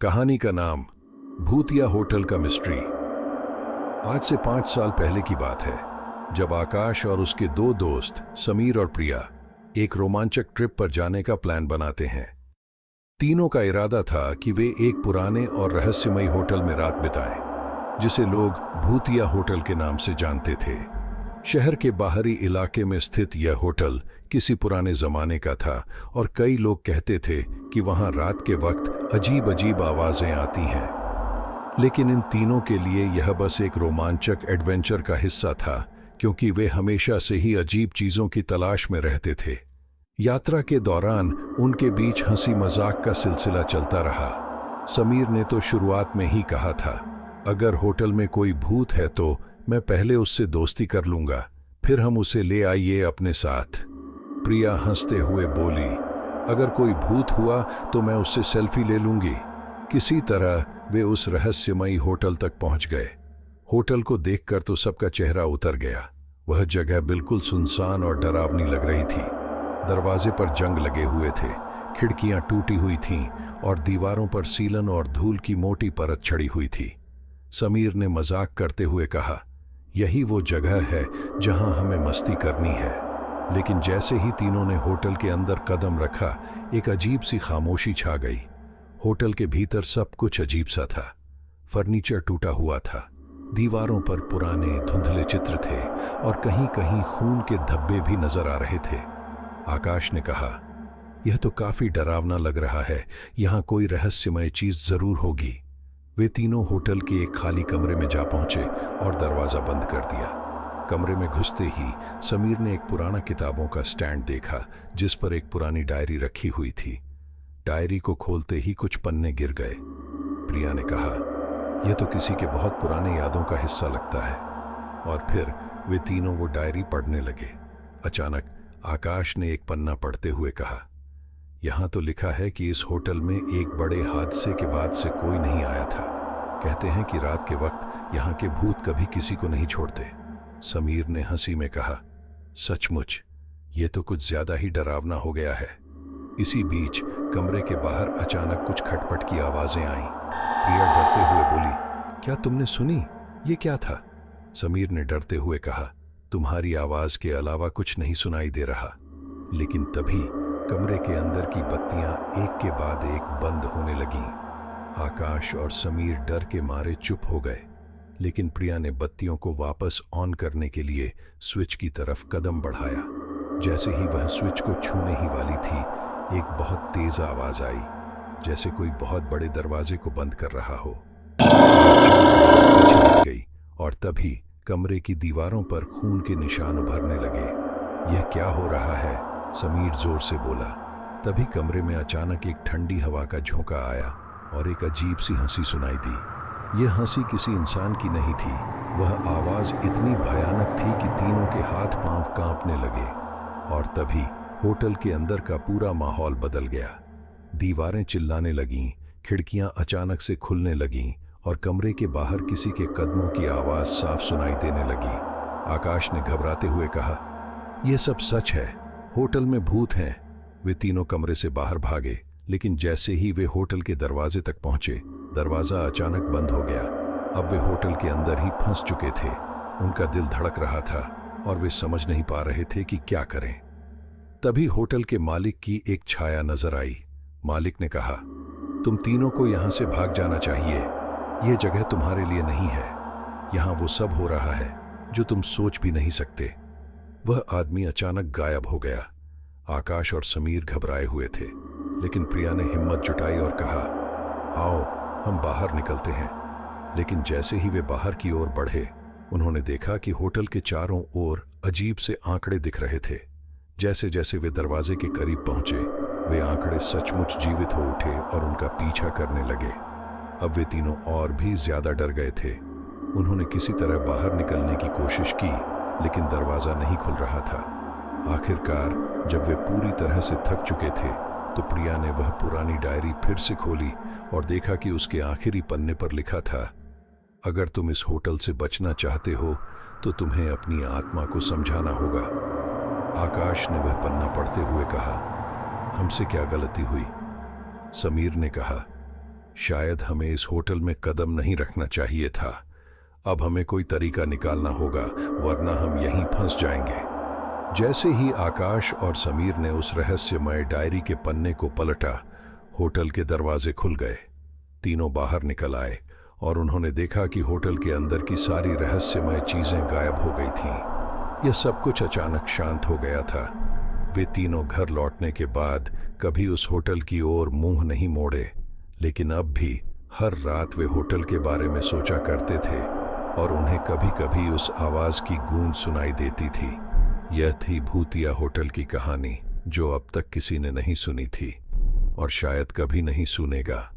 कहानी का नाम भूतिया होटल का मिस्ट्री। आज से 5 साल पहले की बात है, जब आकाश और उसके 2 दोस्त समीर और प्रिया एक रोमांचक ट्रिप पर जाने का प्लान बनाते हैं। तीनों का इरादा था कि वे एक पुराने और रहस्यमयी होटल में रात बिताएं, जिसे लोग भूतिया होटल के नाम से जानते थे। शहर के बाहरी इलाके में स्थित यह होटल किसी पुराने जमाने का था और कई लोग कहते थे कि वहां रात के वक्त अजीब अजीब आवाजें आती हैं। लेकिन इन तीनों के लिए यह बस एक रोमांचक एडवेंचर का हिस्सा था, क्योंकि वे हमेशा से ही अजीब चीजों की तलाश में रहते थे। यात्रा के दौरान उनके बीच हंसी मजाक का सिलसिला चलता रहा। समीर ने तो शुरुआत में ही कहा था, अगर होटल में कोई भूत है तो मैं पहले उससे दोस्ती कर लूंगा, फिर हम उसे ले आइए अपने साथ। प्रिया हंसते हुए बोली, अगर कोई भूत हुआ तो मैं उससे सेल्फी ले लूंगी। किसी तरह वे उस रहस्यमयी होटल तक पहुंच गए। होटल को देखकर तो सबका चेहरा उतर गया। वह जगह बिल्कुल सुनसान और डरावनी लग रही थी। दरवाजे पर जंग लगे हुए थे, खिड़कियां टूटी हुई थीं और दीवारों पर सीलन और धूल की मोटी परत चढ़ी हुई थी। समीर ने मजाक करते हुए कहा, यही वो जगह है जहां हमें मस्ती करनी है। लेकिन जैसे ही तीनों ने होटल के अंदर कदम रखा, एक अजीब सी खामोशी छा गई। होटल के भीतर सब कुछ अजीब सा था। फर्नीचर टूटा हुआ था, दीवारों पर पुराने धुंधले चित्र थे और कहीं कहीं खून के धब्बे भी नजर आ रहे थे। आकाश ने कहा, यह तो काफी डरावना लग रहा है, यहाँ कोई रहस्यमय चीज जरूर होगी। वे तीनों होटल के एक खाली कमरे में जा पहुंचे और दरवाजा बंद कर दिया। कमरे में घुसते ही समीर ने एक पुराना किताबों का स्टैंड देखा, जिस पर एक पुरानी डायरी रखी हुई थी। डायरी को खोलते ही कुछ पन्ने गिर गए। प्रिया ने कहा, यह तो किसी के बहुत पुराने यादों का हिस्सा लगता है। और फिर वे तीनों वो डायरी पढ़ने लगे। अचानक आकाश ने एक पन्ना पढ़ते हुए कहा, यहाँ तो लिखा है कि इस होटल में एक बड़े हादसे के बाद से कोई नहीं आया था। कहते हैं कि रात के वक्त यहाँ के भूत कभी किसी को नहीं छोड़ते। समीर ने हंसी में कहा, सचमुच ये तो कुछ ज्यादा ही डरावना हो गया है। इसी बीच कमरे के बाहर अचानक कुछ खटपट की आवाजें आईं। प्रिया डरते हुए बोली, क्या तुमने सुनी? ये क्या था? समीर ने डरते हुए कहा, तुम्हारी आवाज के अलावा कुछ नहीं सुनाई दे रहा। लेकिन तभी कमरे के अंदर की बत्तियां एक के बाद एक बंद होने लगीं। आकाश और समीर डर के मारे चुप हो गए। लेकिन प्रिया ने बत्तियों को वापस ऑन करने के लिए स्विच की तरफ कदम बढ़ाया। जैसे ही वह स्विच को छूने ही वाली थी, एक बहुत तेज आवाज आई, जैसे कोई बहुत बड़े दरवाजे को बंद कर रहा हो। पीछे गई और तभी कमरे की दीवारों पर खून के निशान उभरने लगे। यह क्या हो रहा है? समीर जोर से बोला। तभी कमरे में अचानक एक ठंडी हवा का झोंका आया और एक अजीब सी हंसी सुनाई दी। यह हंसी किसी इंसान की नहीं थी। वह आवाज इतनी भयानक थी कि तीनों के हाथ पांव कांपने लगे। और तभी होटल के अंदर का पूरा माहौल बदल गया। दीवारें चिल्लाने लगीं, खिड़कियां अचानक से खुलने लगीं और कमरे के बाहर किसी के कदमों की आवाज साफ सुनाई देने लगी। आकाश ने घबराते हुए कहा, यह सब सच है, होटल में भूत हैं। वे तीनों कमरे से बाहर भागे, लेकिन जैसे ही वे होटल के दरवाजे तक पहुंचे, दरवाजा अचानक बंद हो गया। अब वे होटल के अंदर ही फंस चुके थे। उनका दिल धड़क रहा था और वे समझ नहीं पा रहे थे कि क्या करें। तभी होटल के मालिक की एक छाया नजर आई। मालिक ने कहा, तुम तीनों को यहां से भाग जाना चाहिए। यह जगह तुम्हारे लिए नहीं है। यहां वो सब हो रहा है जो तुम सोच भी नहीं सकते। वह आदमी अचानक गायब हो गया। आकाश और समीर घबराए हुए थे, लेकिन प्रिया ने हिम्मत जुटाई और कहा, आओ हम बाहर निकलते हैं। लेकिन जैसे ही वे बाहर की ओर बढ़े, उन्होंने देखा कि होटल के चारों ओर अजीब से आंकड़े दिख रहे थे। जैसे जैसे वे दरवाजे के करीब पहुंचे, वे आंकड़े सचमुच जीवित हो उठे और उनका पीछा करने लगे। अब वे तीनों और भी ज्यादा डर गए थे। उन्होंने किसी तरह बाहर निकलने की कोशिश की, लेकिन दरवाजा नहीं खुल रहा था। आखिरकार जब वे पूरी तरह से थक चुके थे, तो प्रिया ने वह पुरानी डायरी फिर से खोली और देखा कि उसके आखिरी पन्ने पर लिखा था, अगर तुम इस होटल से बचना चाहते हो तो तुम्हें अपनी आत्मा को समझाना होगा। आकाश ने वह पन्ना पढ़ते हुए कहा, हमसे क्या गलती हुई? समीर ने कहा, शायद हमें इस होटल में कदम नहीं रखना चाहिए था। अब हमें कोई तरीका निकालना होगा, वरना हम यहीं फंस जाएंगे। जैसे ही आकाश और समीर ने उस रहस्यमय डायरी के पन्ने को पलटा, होटल के दरवाजे खुल गए। तीनों बाहर निकल आए और उन्होंने देखा कि होटल के अंदर की सारी रहस्यमय चीजें गायब हो गई थीं। यह सब कुछ अचानक शांत हो गया था। वे तीनों घर लौटने के बाद कभी उस होटल की ओर मुंह नहीं मोड़े, लेकिन अब भी हर रात वे होटल के बारे में सोचा करते थे और उन्हें कभी-कभी उस आवाज की गूंज सुनाई देती थी। यह थी भूतिया होटल की कहानी, जो अब तक किसी ने नहीं सुनी थी और शायद कभी नहीं सुनेगा।